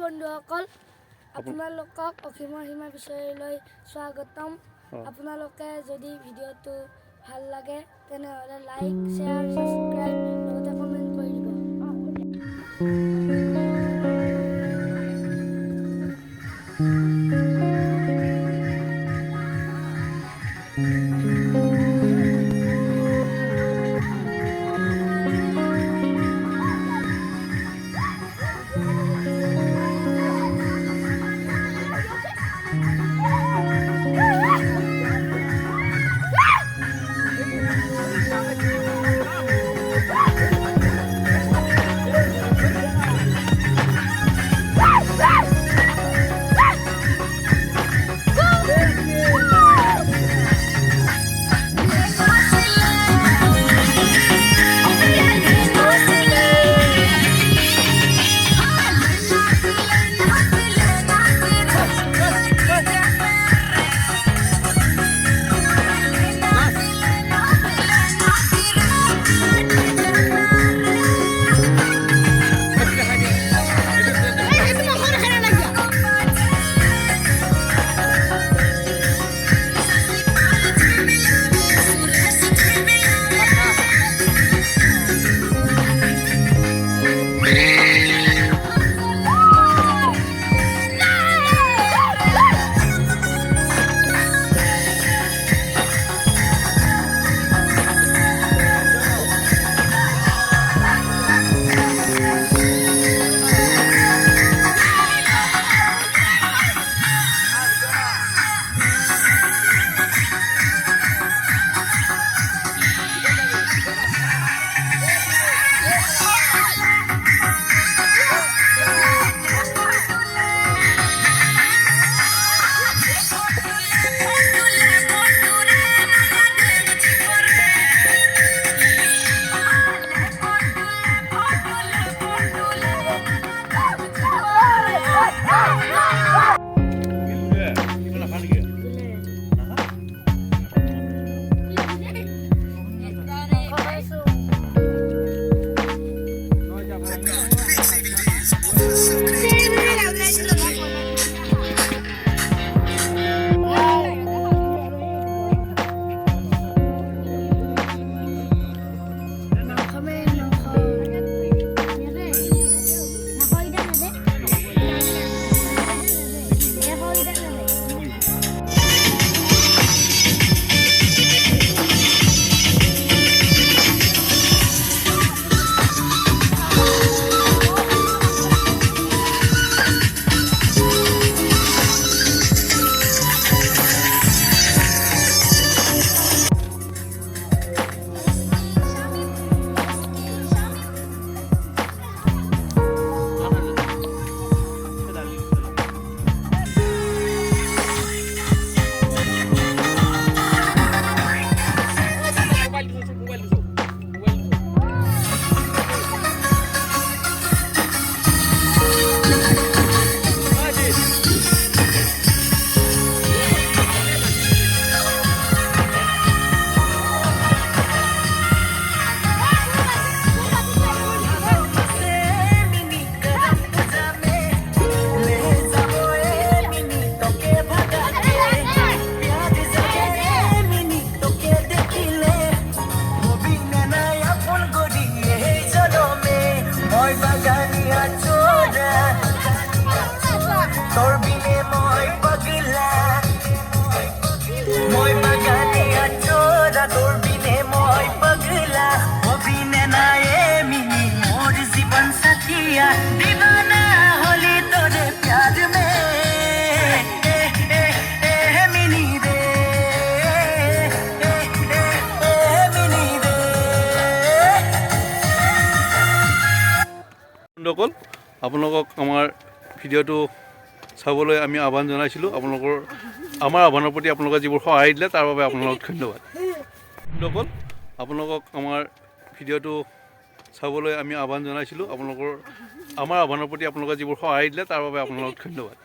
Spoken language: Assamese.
বন্ধুসকল আপোনালোকক অসীমৰ সীমা বিষয়লৈ স্বাগতম। আপোনালোকে যদি ভিডিঅ'টো ভাল লাগে তেনেহ'লে লাইক, শ্বেয়াৰ, ছাবস্ক্ৰাইব লগতে কমেণ্ট কৰি দিব। दीवाना होली तोरे प्यार में मिनी रे मिनी रे। বন্ধুসকল আপোনালোকক আমাৰ ভিডিঅ'টো চাবলৈ আমি আহ্বান জনাইছিলোঁ। আমাৰ আহ্বানৰ প্ৰতি আপোনালোকে যিবোৰ সহায় দিলে তাৰ বাবে আপোনালোকক ধন্যবাদ। বন্ধুসকল আপোনালোকক আমাৰ ভিডিঅ'টো চাবলৈ আমি আহ্বান জনাইছিলোঁ। আমাৰ আহ্বানৰ প্ৰতি আপোনালোকে যিবোৰ সহায় দিলে তাৰ বাবে আপোনালোকক ধন্যবাদ।